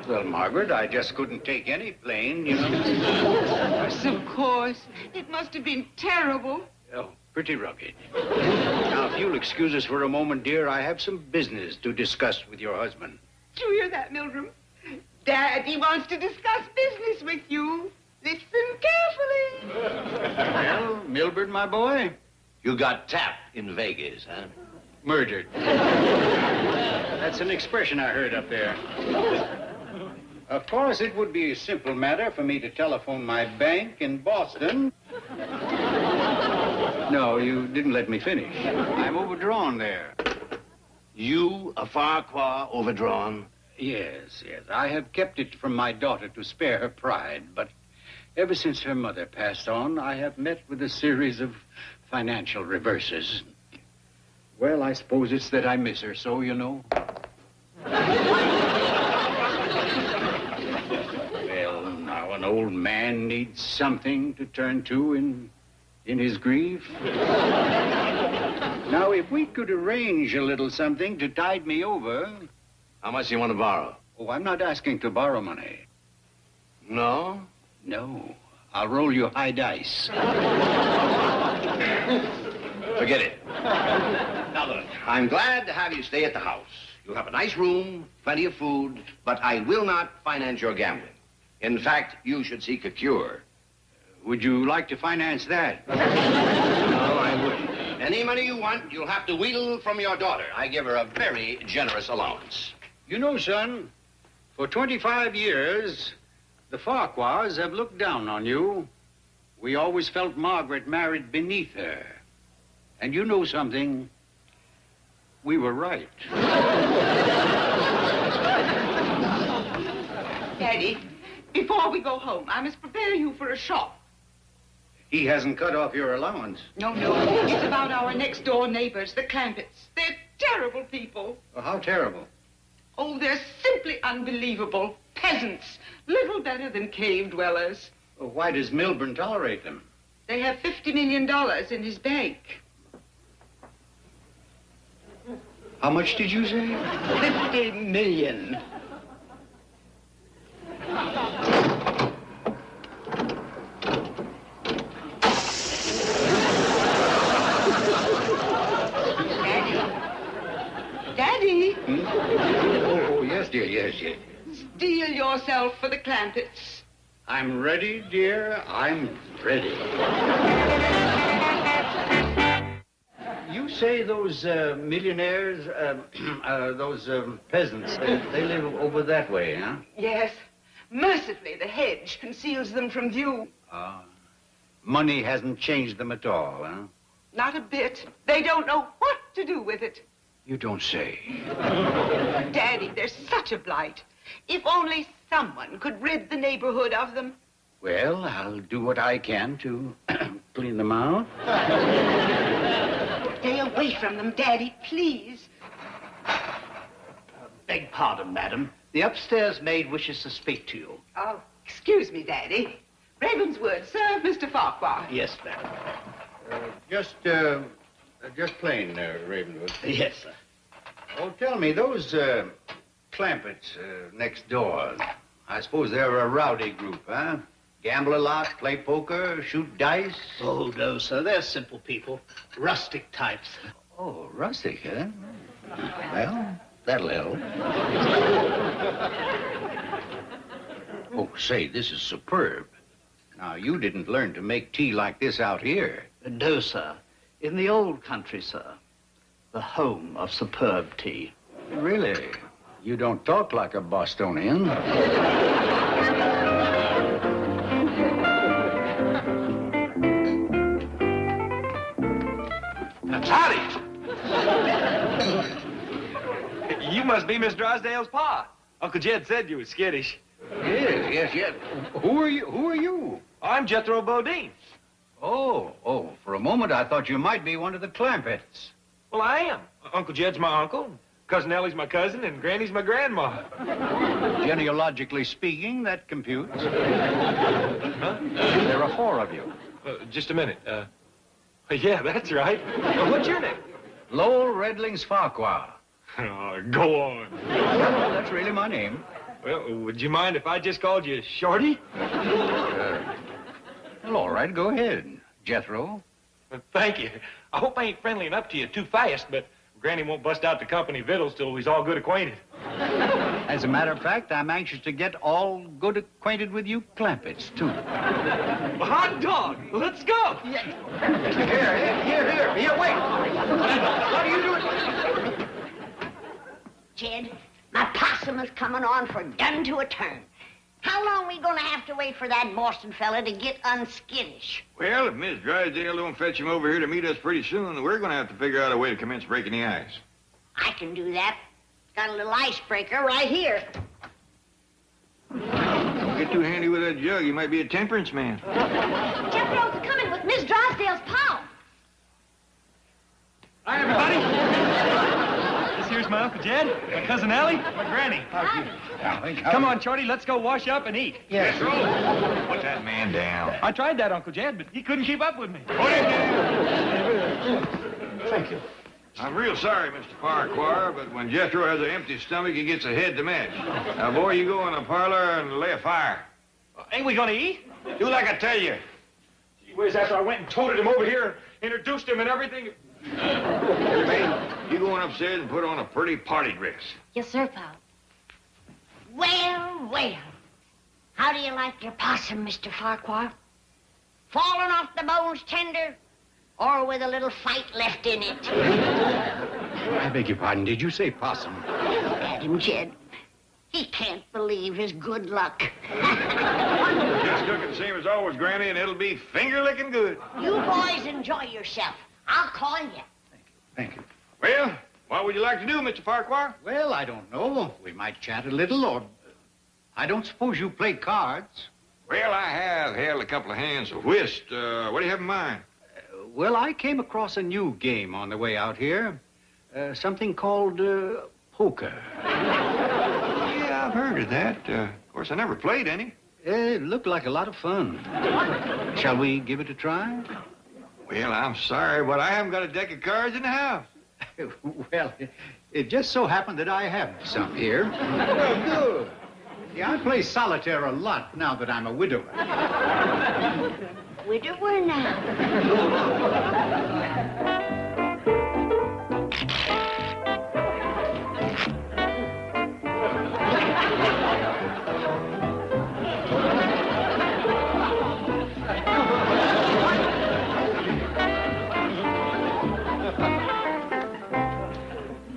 Well, Margaret, I just couldn't take any plane, you know. Yes, of course. It must have been terrible. Oh, pretty rugged. Now, if you'll excuse us for a moment, dear, I have some business to discuss with your husband. Did you hear that, Mildred? Daddy wants to discuss business with you. Listen carefully. Well, Milburn, my boy? You got tapped in Vegas, huh? Murdered. That's an expression I heard up there. Of course, it would be a simple matter for me to telephone my bank in Boston. No, you didn't let me finish. I'm overdrawn there. You, a Farquhar, overdrawn? Yes, yes. I have kept it from my daughter to spare her pride, but ever since her mother passed on, I have met with a series of financial reverses. Well, I suppose it's that I miss her so, you know. Well, now an old man needs something to turn to in his grief. Now, if we could arrange a little something to tide me over... How much do you want to borrow? Oh, I'm not asking to borrow money. No? No. I'll roll you high dice. Forget it. Now, look, I'm glad to have you stay at the house. You'll have a nice room, plenty of food, but I will not finance your gambling. In fact, you should seek a cure. Would you like to finance that? No, I wouldn't. Any money you want, you'll have to wheedle from your daughter. I give her a very generous allowance. You know, son, for 25 years, the Farquhars have looked down on you. We always felt Margaret married beneath her. And you know something? We were right. Daddy, before we go home, I must prepare you for a shop. He hasn't cut off your allowance. No, it's about our next-door neighbors, the Clampetts. They're terrible people. Well, how terrible? Oh, they're simply unbelievable. Peasants, little better than cave dwellers. Well, why does Milburn tolerate them? They have $50 million in his bank. How much did you say? 50 million. Daddy? Oh, yes, dear, yes. Steel yourself for the Clampetts. I'm ready, dear. I'm ready. You say those millionaires, those peasants, they live over that way, huh? Yes. Mercifully, the hedge conceals them from view. Money hasn't changed them at all, huh? Not a bit. They don't know what to do with it. You don't say. Daddy, they're such a blight. If only someone could rid the neighborhood of them. Well, I'll do what I can to clean them out. Stay away from them, Daddy, please. Beg pardon, madam. The upstairs maid wishes to speak to you. Oh, excuse me, Daddy. Ravenswood, serve Mr. Farquhar. Yes, madam. Just plain, Ravenwood. Yes, sir. Oh, tell me, those Clampetts next door, I suppose they're a rowdy group, huh? Gamble a lot, play poker, shoot dice? Oh, no, sir. They're simple people. Rustic types. Oh, rustic, huh? Well, that'll help. Oh, say, this is superb. Now, you didn't learn to make tea like this out here. No, sir. In the old country, sir. The home of superb tea. Really? You don't talk like a Bostonian. Howdy! You must be Miss Drysdale's pa. Uncle Jed said you was skittish. Yes. Who are you? I'm Jethro Bodine. Oh, for a moment I thought you might be one of the Clampetts. Well, I am. Uncle Jed's my uncle, Cousin Ellie's my cousin, and Granny's my grandma. Genealogically speaking, that computes. Huh? There are 4 of you. Just a minute. Yeah, that's right. What's your name? Lowell Redlings Farquhar. Oh, go on. Well, that's really my name. Well, would you mind if I just called you Shorty? Well, all right, go ahead, Jethro. Thank you. I hope I ain't friendly enough to you too fast, but Granny won't bust out the company victuals till he's all good acquainted. As a matter of fact, I'm anxious to get all good acquainted with you Clampetts, too. Hot dog! Let's go! Here, wait! What are you doing? Jed, my possum is coming on for done to a turn. How long we gonna have to wait for that Boston fella to get unskittish? Well, if Miss Drysdale don't fetch him over here to meet us pretty soon, we're going to have to figure out a way to commence breaking the ice. I can do that. Got a little icebreaker right here. Don't get too handy with that jug. You might be a temperance man. Jethro's coming with Miss Drysdale's pal. Hi, everybody. This here's my Uncle Jed, my cousin Allie, my granny. Come on, Shorty, let's go wash up and eat. Yes, Put that man down. I tried that, Uncle Jed, but he couldn't keep up with me. Thank you. I'm real sorry, Mr. Farquhar, but when Jethro has an empty stomach, he gets a head to match. Now, boy, you go in the parlor and lay a fire. Ain't we gonna eat? Do like I tell you. Gee whiz, after I went and toted him over here, introduced him and everything. Hey, you go on upstairs and put on a pretty party dress. Yes, sir, pal. Well, well. How do you like your possum, Mr. Farquhar? Falling off the bones tender, or with a little fight left in it? I beg your pardon. Did you say possum? Look at him, Jed. He can't believe his good luck. Just cooking the same as always, Granny, and it'll be finger-licking good. You boys enjoy yourself. I'll call you. Thank you. Well, what would you like to do, Mr. Farquhar? Well, I don't know. We might chat a little, or... I don't suppose you play cards. Well, I have held a couple of hands of whist. What do you have in mind? Well, I came across a new game on the way out here. Something called poker. Yeah, I've heard of that. Of course, I never played any. It looked like a lot of fun. Shall we give it a try? Well, I'm sorry, but I haven't got a deck of cards in the house. Well, it just so happened that I have some here. Well, good. Yeah, I play solitaire a lot now that I'm a widower. Widower now.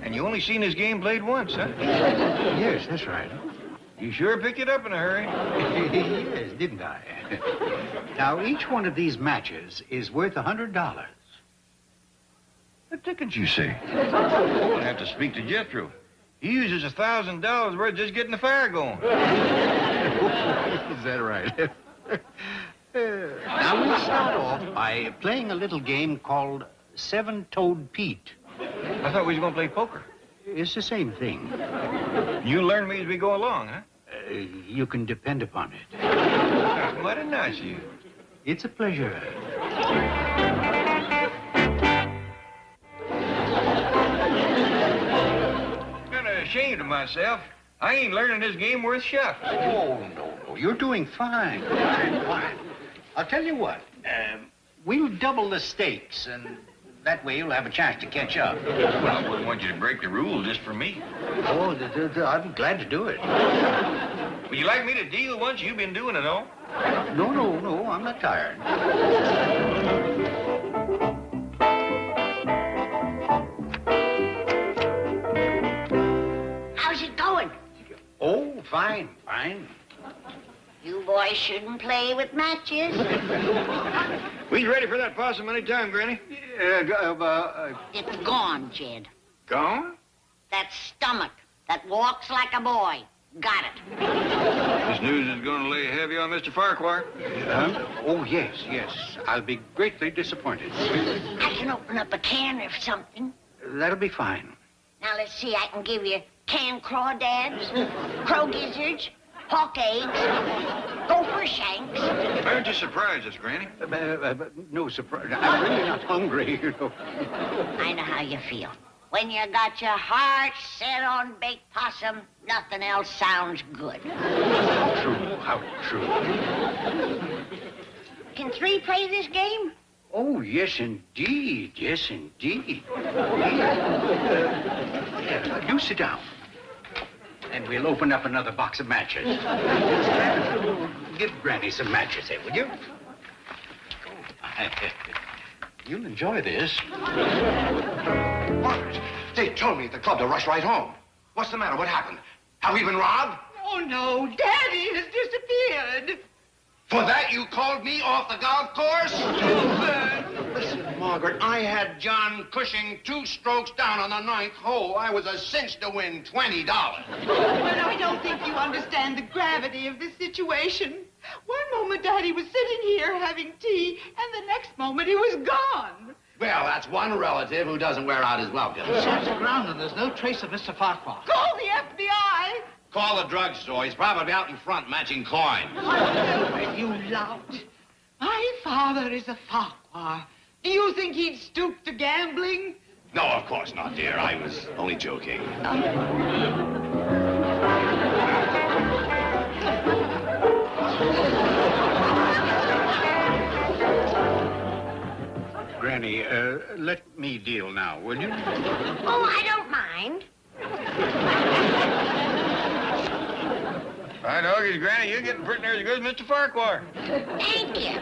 And you only seen this game played once, huh? Yes, that's right. You sure picked it up in a hurry. Yes, didn't I? Now, each one of these matches is worth $100. What didn't you say? I'll have to speak to Jethro. He uses $1,000 worth just getting the fire going. Is that right? Now, we'll start off by playing a little game called Seven-Toed Pete. I thought we was going to play poker. It's the same thing. You learn me as we go along, huh? You can depend upon it. Mighty nice of you. It's a pleasure. Kind of ashamed of myself. I ain't learning this game worth shucks. Oh, no. You're doing fine. Fine. I'll tell you what. We'll double the stakes, and that way you'll have a chance to catch up. Well, I wouldn't want you to break the rules just for me. Oh, I'd be glad to do it. Would you like me to deal once you've been doing it all? No, I'm not tired. How's it going? Oh, fine. You boys shouldn't play with matches. We's ready for that possum any time, Granny. It's gone, Jed. Gone? That stomach that walks like a boy. Got it. This news is going to lay heavy on Mr. Farquhar. Oh, yes. I'll be greatly disappointed. I can open up a can or something. That'll be fine. Now, let's see. I can give you canned crawdads, crow gizzards, hawk eggs, gopher shanks. Why aren't you surprised us, Granny? No surprise. I'm really not hungry, you know. I know how you feel. When you got your heart set on baked possum, nothing else sounds good. How true. Can three play this game? Oh, yes, indeed. You sit down. And we'll open up another box of matches. Give Granny some matches here, will you? You'll enjoy this. What? They told me at the club to rush right home. What's the matter? What happened? Have we been robbed? Oh, no. Daddy has disappeared. For that, you called me off the golf course? Listen, Margaret, I had John Cushing 2 strokes down on the 9th hole. I was a cinch to win $20. But I don't think you understand the gravity of this situation. One moment, Daddy was sitting here having tea, and the next moment he was gone. Well, that's one relative who doesn't wear out his welcome. Search the ground and there's no trace of Mr. Farquhar. Call the FBI. Call the drugstore. He's probably out in front matching coin. Oh, you lout. My father is a Farquhar. Do you think he'd stoop to gambling? No, of course not, dear. I was only joking. Granny, let me deal now, will you? Oh, I don't mind. By doggies, Granny, you're getting pretty near as good as Mr. Farquhar. Thank you.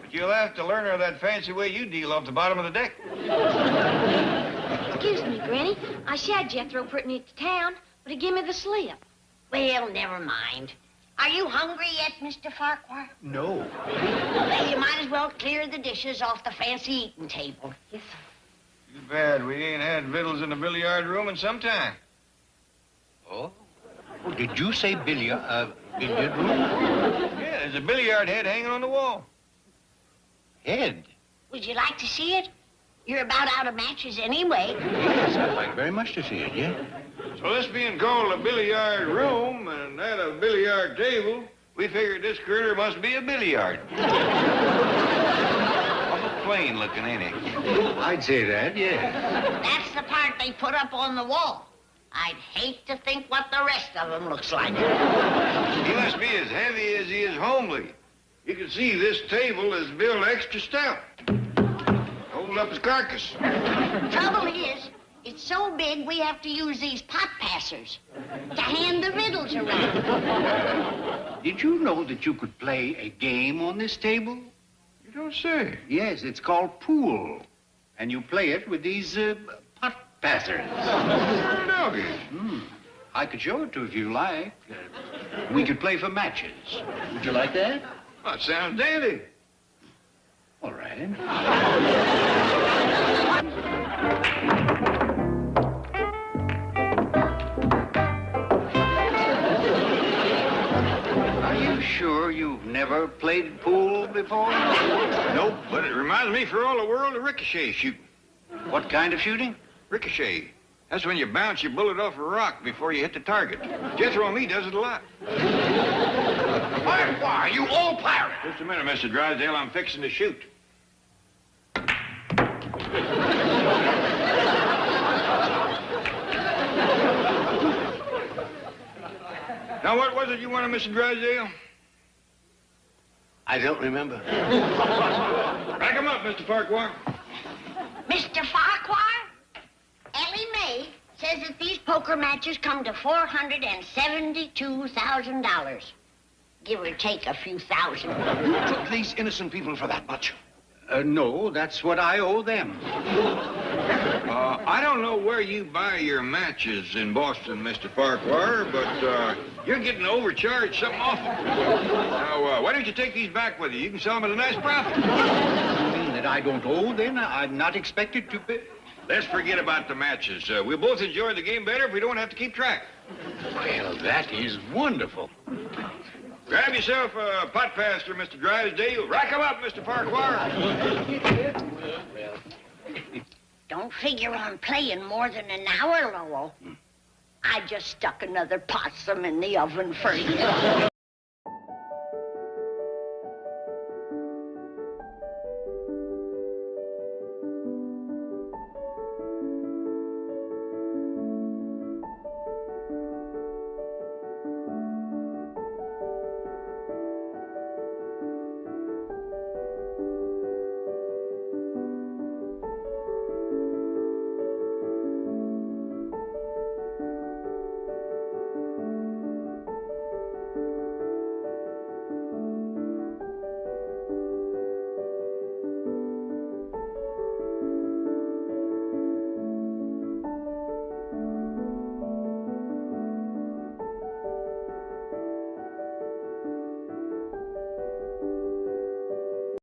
But you'll have to learn her that fancy way you deal off the bottom of the deck. Excuse me, Granny. I shot Jethro pretty near to town, but he gave me the slip. Well, never mind. Are you hungry yet, Mr. Farquhar? No. Well, you might as well clear the dishes off the fancy eating table. Yes, sir. Too bad we ain't had victuals in the billiard room in some time. Oh? Oh, did you say billiard room? Yeah, there's a billiard head hanging on the wall. Head? Would you like to see it? You're about out of matches anyway. Yes, I'd like very much to see it, yeah. So this being called a billiard room and that a billiard table, we figured this critter must be a billiard. Awful plain looking, ain't he? I'd say that, yeah. That's the part they put up on the wall. I'd hate to think what the rest of them looks like. He must be as heavy as he is homely. You can see this table is built extra stout. Hold up his carcass. Trouble is, it's so big we have to use these pot passers to hand the riddles around. Did you know that you could play a game on this table? You don't say. Yes, it's called pool. And you play it with these pot passers. Doggies. I could show it to you if you like. We could play for matches. Would you like that? Well, it sounds dandy. All right. Are you sure you've never played pool before? Nope, but it reminds me for all the world of ricochet shooting. What kind of shooting? Ricochet. That's when you bounce your bullet off a rock before you hit the target. Jethro and me does it a lot. Why, you old pirate! Just a minute, Mr. Drysdale. I'm fixing to shoot. Now, what was it you wanted, Mr. Drysdale? I don't remember. Rack him up, Mr. Farquhar. Mr. Farquhar, Ellie Mae says that these poker matches come to $472,000. Give or take a few thousand. You took these innocent people for that much? No, that's what I owe them. I don't know where you buy your matches in Boston, Mr. Farquhar, but you're getting overcharged something awful. Now, why don't you take these back with you? You can sell them at a nice profit. You mean that I don't owe then? I'm not expected to pay? Let's forget about the matches. We'll both enjoy the game better if we don't have to keep track. Well, that is wonderful. Grab yourself a pot passer, Mr. Drysdale. Rack 'em up, Mr. Farquhar. Don't figure on playing more than an hour, Lowell. I just stuck another possum in the oven for you.